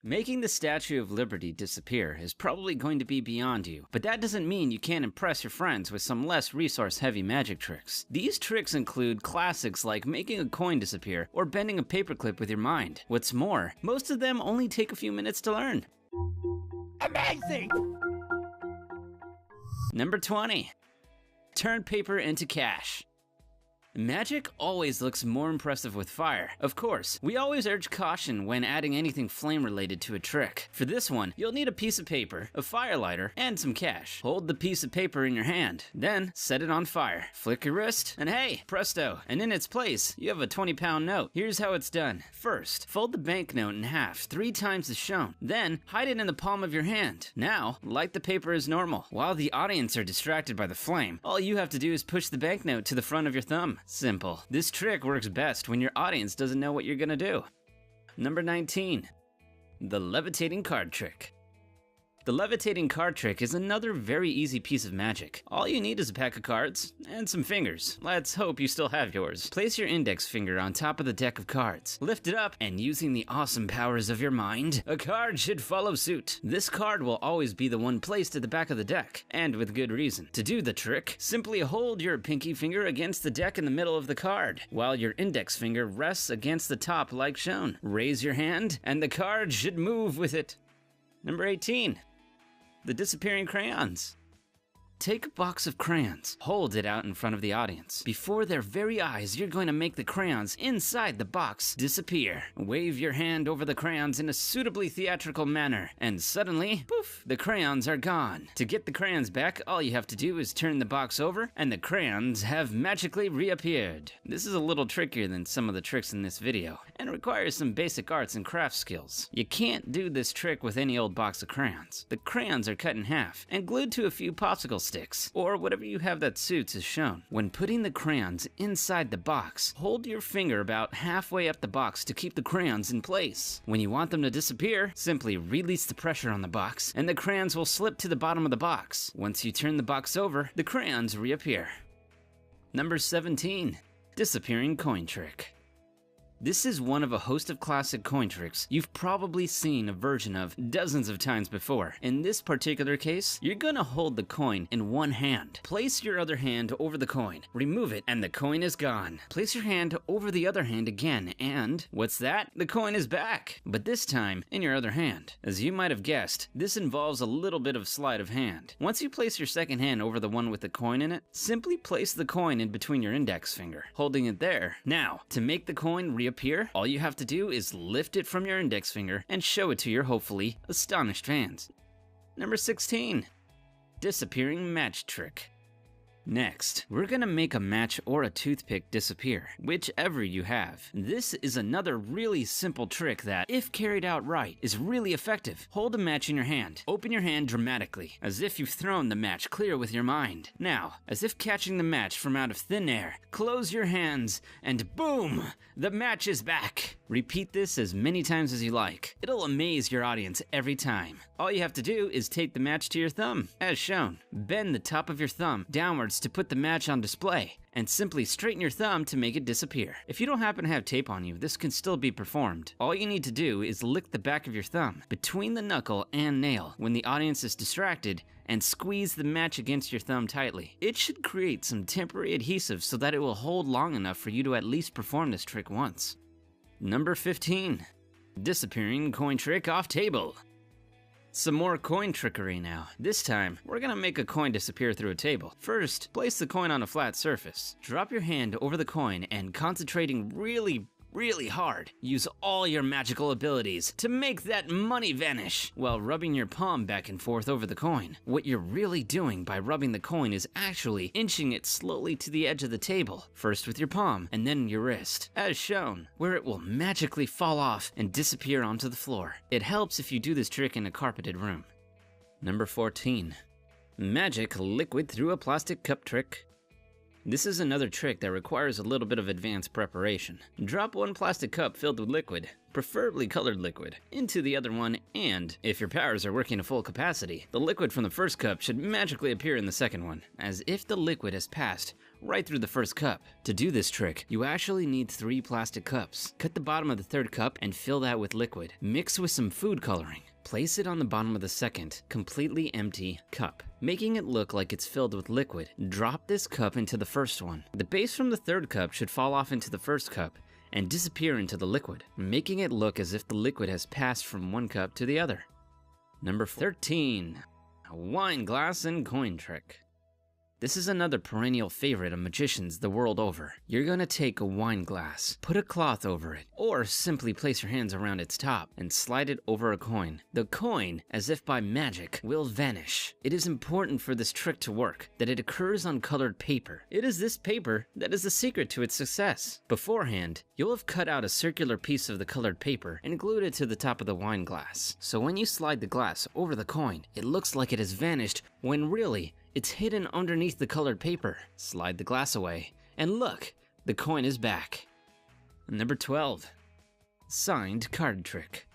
Making the Statue of Liberty disappear is probably going to be beyond you, but that doesn't mean you can't impress your friends with some less resource-heavy magic tricks. These tricks include classics like making a coin disappear or bending a paperclip with your mind. What's more, most of them only take a few minutes to learn. Amazing! Number 20. Turn paper into cash. Magic always looks more impressive with fire. Of course, we always urge caution when adding anything flame related to a trick. For this one, you'll need a piece of paper, a fire lighter, and some cash. Hold the piece of paper in your hand, then set it on fire. Flick your wrist, and hey, presto, and in its place, you have a 20-pound note. Here's how it's done. First, fold the banknote in half 3 times as shown. Then, hide it in the palm of your hand. Now, light the paper as normal. While the audience are distracted by the flame, all you have to do is push the banknote to the front of your thumb. Simple. This trick works best when your audience doesn't know what you're gonna do. Number 19. The levitating card trick. The levitating card trick is another very easy piece of magic. All you need is a pack of cards and some fingers. Let's hope you still have yours. Place your index finger on top of the deck of cards. Lift it up, and using the awesome powers of your mind, a card should follow suit. This card will always be the one placed at the back of the deck, and with good reason. To do the trick, simply hold your pinky finger against the deck in the middle of the card, while your index finger rests against the top like shown. Raise your hand, and the card should move with it. Number 18. The disappearing crayons. Take a box of crayons, hold it out in front of the audience. Before their very eyes, you're going to make the crayons inside the box disappear. Wave your hand over the crayons in a suitably theatrical manner, and suddenly, poof, the crayons are gone. To get the crayons back, all you have to do is turn the box over, and the crayons have magically reappeared. This is a little trickier than some of the tricks in this video, and requires some basic arts and crafts skills. You can't do this trick with any old box of crayons. The crayons are cut in half, and glued to a few popsicle sticks, or whatever you have that suits as shown. When putting the crayons inside the box, hold your finger about halfway up the box to keep the crayons in place. When you want them to disappear, simply release the pressure on the box, and the crayons will slip to the bottom of the box. Once you turn the box over, the crayons reappear. Number 17. Disappearing coin trick. This is one of a host of classic coin tricks you've probably seen a version of dozens of times before. In this particular case, you're gonna hold the coin in one hand. Place your other hand over the coin, remove it, and the coin is gone. Place your hand over the other hand again, and what's that? The coin is back, but this time in your other hand. As you might have guessed, this involves a little bit of sleight of hand. Once you place your second hand over the one with the coin in it, simply place the coin in between your index finger, holding it there. Now, to make the coin reappear, all you have to do is lift it from your index finger and show it to your hopefully astonished fans. Number 16. Disappearing match trick. Next, we're gonna make a match or a toothpick disappear, whichever you have. This is another really simple trick that, if carried out right, is really effective. Hold a match in your hand. Open your hand dramatically, as if you've thrown the match clear with your mind. Now, as if catching the match from out of thin air, close your hands, and boom! The match is back! Repeat this as many times as you like. It'll amaze your audience every time. All you have to do is take the match to your thumb, as shown. Bend the top of your thumb downwards to put the match on display, and simply straighten your thumb to make it disappear. If you don't happen to have tape on you, this can still be performed. All you need to do is lick the back of your thumb between the knuckle and nail when the audience is distracted, and squeeze the match against your thumb tightly. It should create some temporary adhesive so that it will hold long enough for you to at least perform this trick once. Number 15. Disappearing coin trick off table. Some more coin trickery now. This time, we're gonna make a coin disappear through a table. First, place the coin on a flat surface. Drop your hand over the coin and, concentrating really hard, use all your magical abilities to make that money vanish while rubbing your palm back and forth over the coin. What you're really doing by rubbing the coin is actually inching it slowly to the edge of the table, first with your palm and then your wrist, as shown, where it will magically fall off and disappear onto the floor. It helps if you do this trick in a carpeted room. Number 14. Magic liquid through a plastic cup trick. This is another trick that requires a little bit of advanced preparation. Drop one plastic cup filled with liquid, preferably colored liquid, into the other one, and, if your powers are working to full capacity, the liquid from the first cup should magically appear in the second one, as if the liquid has passed right through the first cup. To do this trick, you actually need 3 plastic cups. Cut the bottom of the 3rd cup and fill that with liquid. Mix with some food coloring. Place it on the bottom of the 2nd, completely empty cup, making it look like it's filled with liquid. Drop this cup into the first one. The base from the 3rd cup should fall off into the 1st cup and disappear into the liquid, making it look as if the liquid has passed from one cup to the other. Number 13, a wine glass and coin trick. This is another perennial favorite of magicians the world over. You're gonna take a wine glass, put a cloth over it, or simply place your hands around its top and slide it over a coin. The coin, as if by magic, will vanish. It is important for this trick to work that it occurs on colored paper. It is this paper that is the secret to its success. Beforehand, you'll have cut out a circular piece of the colored paper and glued it to the top of the wine glass. So when you slide the glass over the coin, it looks like it has vanished when really, it's hidden underneath the colored paper. Slide the glass away, and look, the coin is back. Number 12, signed card trick.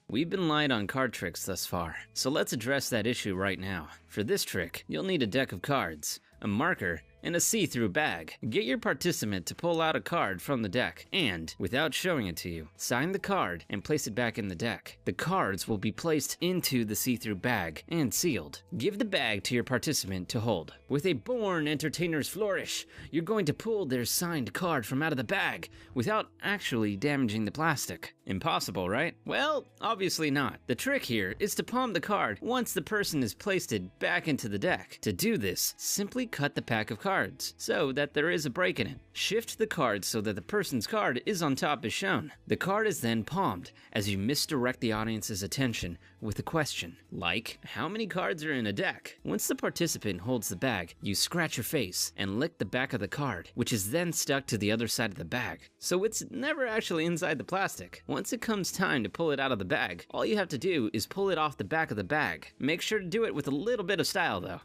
We've been light on card tricks thus far, so let's address that issue right now. For this trick, you'll need a deck of cards, a marker, and a see-through bag. Get your participant to pull out a card from the deck and, without showing it to you, sign the card and place it back in the deck. The cards will be placed into the see-through bag and sealed. Give the bag to your participant to hold. With a born entertainer's flourish, you're going to pull their signed card from out of the bag without actually damaging the plastic. Impossible, right? Well, obviously not. The trick here is to palm the card once the person has placed it back into the deck. To do this, simply cut the pack of cards so that there is a break in it. Shift the card so that the person's card is on top as shown. The card is then palmed as you misdirect the audience's attention with a question, like, how many cards are in a deck? Once the participant holds the bag, you scratch your face and lick the back of the card, which is then stuck to the other side of the bag. So it's never actually inside the plastic. Once it comes time to pull it out of the bag, all you have to do is pull it off the back of the bag. Make sure to do it with a little bit of style though.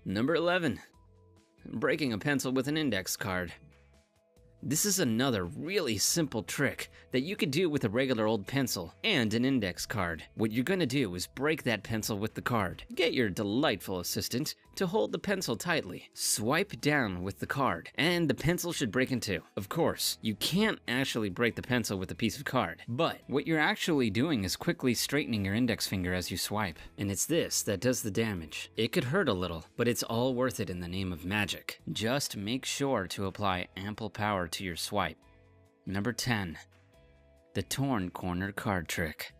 Number 11, breaking a pencil with an index card. This is another really simple trick that you could do with a regular old pencil and an index card. What you're gonna do is break that pencil with the card. Get your delightful assistant to hold the pencil tightly. Swipe down with the card, and the pencil should break in two. Of course, you can't actually break the pencil with a piece of card, but what you're actually doing is quickly straightening your index finger as you swipe. And it's this that does the damage. It could hurt a little, but it's all worth it in the name of magic. Just make sure to apply ample power to your swipe. Number 10, the torn corner card trick.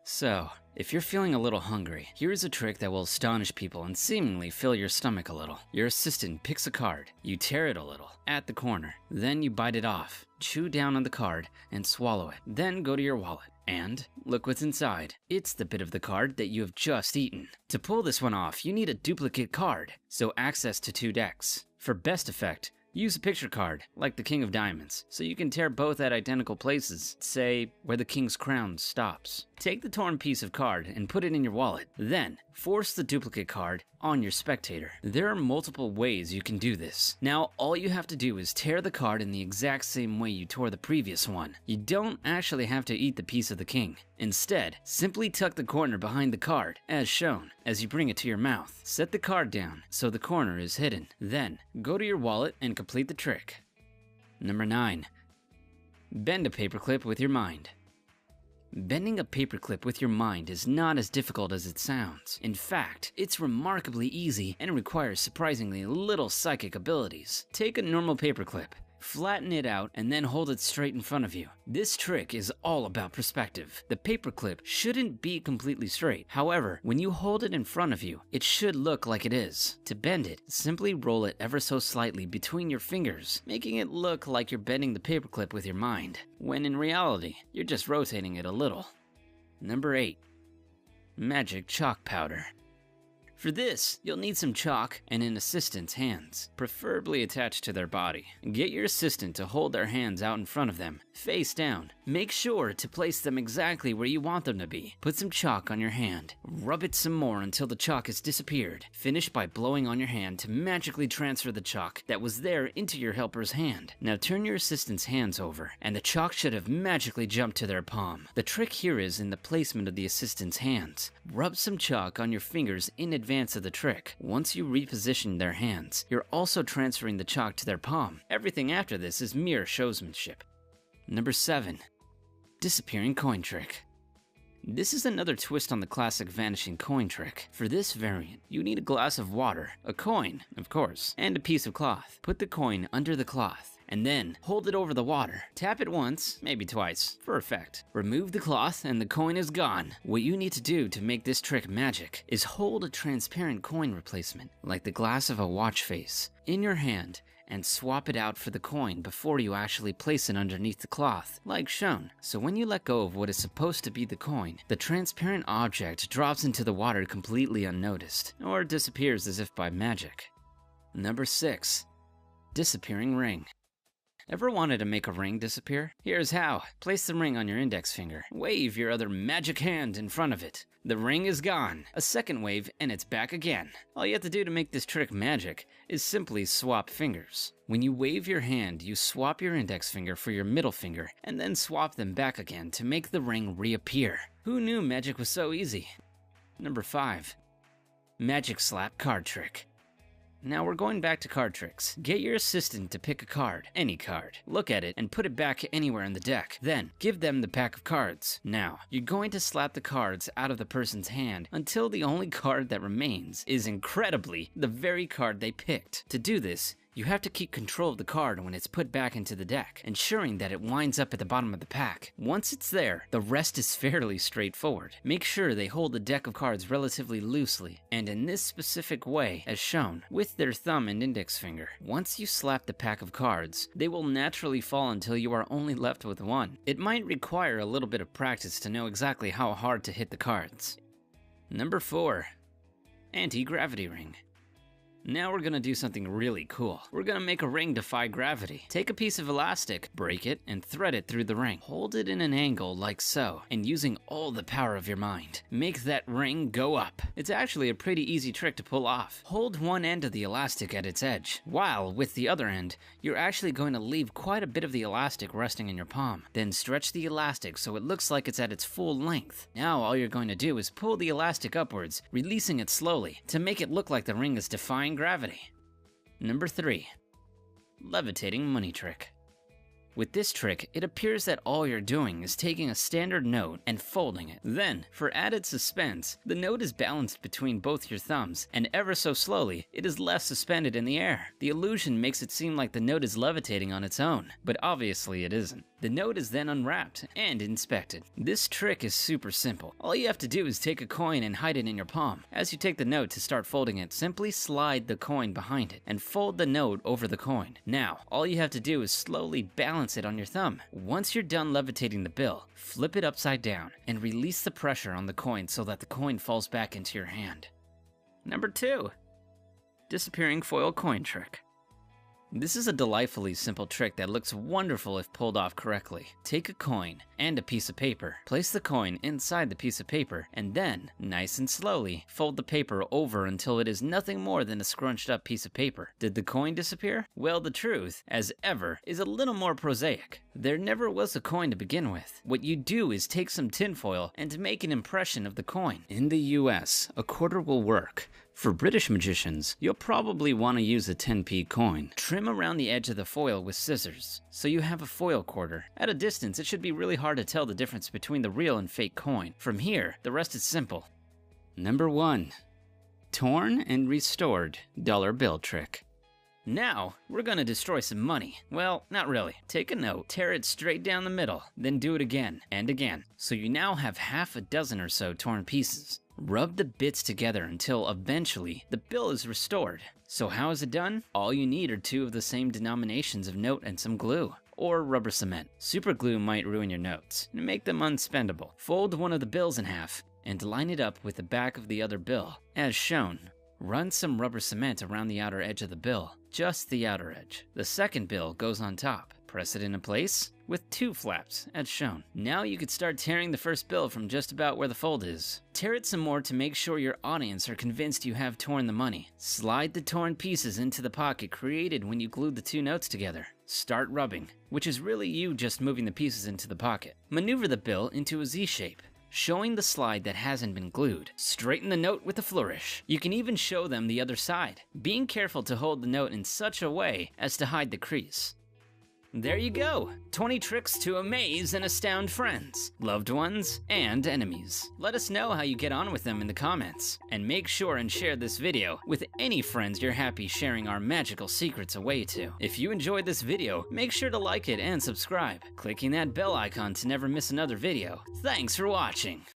So, if you're feeling a little hungry, here's a trick that will astonish people and seemingly fill your stomach a little. Your assistant picks a card, you tear it a little at the corner, then you bite it off, chew down on the card, and swallow it. Then go to your wallet and look what's inside. It's the bit of the card that you have just eaten. To pull this one off, you need a duplicate card, so access to 2 decks. For best effect, use a picture card, like the King of Diamonds, so you can tear both at identical places, say where the King's crown stops. Take the torn piece of card and put it in your wallet. Then, force the duplicate card on your spectator. There are multiple ways you can do this. Now, all you have to do is tear the card in the exact same way you tore the previous one. You don't actually have to eat the piece of the king. Instead, simply tuck the corner behind the card, as shown, as you bring it to your mouth. Set the card down so the corner is hidden. Then, go to your wallet and complete the trick. Number 9, bend a paperclip with your mind. Bending a paperclip with your mind is not as difficult as it sounds. In fact, it's remarkably easy and requires surprisingly little psychic abilities. Take a normal paperclip, flatten it out, and then hold it straight in front of you. This trick is all about perspective. The paperclip shouldn't be completely straight. However, when you hold it in front of you, it should look like it is. To bend it, simply roll it ever so slightly between your fingers, making it look like you're bending the paperclip with your mind, when in reality, you're just rotating it a little. Number 8, magic chalk powder. For this, you'll need some chalk and an assistant's hands, preferably attached to their body. Get your assistant to hold their hands out in front of them, face down, Make sure to place them exactly where you want them to be. Put some chalk on your hand. Rub it some more until the chalk has disappeared. Finish by blowing on your hand to magically transfer the chalk that was there into your helper's hand. Now turn your assistant's hands over, and the chalk should have magically jumped to their palm. The trick here is in the placement of the assistant's hands. Rub some chalk on your fingers in advance of the trick. Once you reposition their hands, you're also transferring the chalk to their palm. Everything after this is mere showsmanship. Number 7. Disappearing coin trick. This is another twist on the classic vanishing coin trick. For this variant, you need a glass of water, a coin, of course, and a piece of cloth. Put the coin under the cloth, and then hold it over the water. Tap it once, maybe twice, for effect. Remove the cloth and the coin is gone. What you need to do to make this trick magic is hold a transparent coin replacement, like the glass of a watch face, in your hand, and swap it out for the coin before you actually place it underneath the cloth, like shown. So when you let go of what is supposed to be the coin, the transparent object drops into the water completely unnoticed, or disappears as if by magic. Number 6. Disappearing ring. Ever wanted to make a ring disappear? Here's how. Place the ring on your index finger. Wave your other magic hand in front of it. The ring is gone. A second wave and it's back again. All you have to do to make this trick magic is simply swap fingers. When you wave your hand, you swap your index finger for your middle finger and then swap them back again to make the ring reappear. Who knew magic was so easy? Number 5. Magic slap card trick. Now we're going back to card tricks. Get your assistant to pick a card, any card. Look at it and put it back anywhere in the deck. Then, give them the pack of cards. Now, you're going to slap the cards out of the person's hand until the only card that remains is incredibly the very card they picked. To do this, you have to keep control of the card when it's put back into the deck, ensuring that it winds up at the bottom of the pack. Once it's there, the rest is fairly straightforward. Make sure they hold the deck of cards relatively loosely, and in this specific way, as shown, with their thumb and index finger. Once you slap the pack of cards, they will naturally fall until you are only left with one. It might require a little bit of practice to know exactly how hard to hit the cards. Number 4. Anti-gravity ring. Now we're gonna do something really cool. We're gonna make a ring defy gravity. Take a piece of elastic, break it, and thread it through the ring. Hold it in an angle like so, and using all the power of your mind, make that ring go up. It's actually a pretty easy trick to pull off. Hold one end of the elastic at its edge, while with the other end, you're actually going to leave quite a bit of the elastic resting in your palm. Then stretch the elastic so it looks like it's at its full length. Now all you're going to do is pull the elastic upwards, releasing it slowly, to make it look like the ring is defying gravity. Number 3. Levitating money trick. With this trick, it appears that all you're doing is taking a standard note and folding it. Then, for added suspense, the note is balanced between both your thumbs, and ever so slowly, it is left suspended in the air. The illusion makes it seem like the note is levitating on its own, but obviously it isn't. The note is then unwrapped and inspected. This trick is super simple. All you have to do is take a coin and hide it in your palm. As you take the note to start folding it, simply slide the coin behind it and fold the note over the coin. Now, all you have to do is slowly balance it on your thumb. Once you're done levitating the bill, flip it upside down and release the pressure on the coin so that the coin falls back into your hand. Number 2. Disappearing foil coin trick. This is a delightfully simple trick that looks wonderful if pulled off correctly. Take a coin and a piece of paper. Place the coin inside the piece of paper, and then, nice and slowly, fold the paper over until it is nothing more than a scrunched up piece of paper. Did the coin disappear? Well, the truth, as ever, is a little more prosaic. There never was a coin to begin with. What you do is take some tinfoil and make an impression of the coin. In the US, a quarter will work. For British magicians, you'll probably want to use a 10p coin. Trim around the edge of the foil with scissors, so you have a foil quarter. At a distance, it should be really hard to tell the difference between the real and fake coin. From here, the rest is simple. Number 1. Torn and restored dollar bill trick. Now, we're gonna destroy some money. Well, not really. Take a note, tear it straight down the middle, then do it again and again. So you now have half a dozen or so torn pieces. Rub the bits together until eventually the bill is restored. So how is it done? All you need are 2 of the same denominations of note and some glue, or rubber cement. Super glue might ruin your notes and make them unspendable. Fold one of the bills in half and line it up with the back of the other bill, as shown. Run some rubber cement around the outer edge of the bill, just the outer edge. The second bill goes on top. Press it into place with 2 flaps, as shown. Now you could start tearing the first bill from just about where the fold is. Tear it some more to make sure your audience are convinced you have torn the money. Slide the torn pieces into the pocket created when you glued the 2 notes together. Start rubbing, which is really you just moving the pieces into the pocket. Maneuver the bill into a Z shape, showing the slide that hasn't been glued. Straighten the note with a flourish. You can even show them the other side, being careful to hold the note in such a way as to hide the crease. There you go! 20 tricks to amaze and astound friends, loved ones, and enemies. Let us know how you get on with them in the comments, and make sure and share this video with any friends you're happy sharing our magical secrets away to. If you enjoyed this video, make sure to like it and subscribe, clicking that bell icon to never miss another video. Thanks for watching!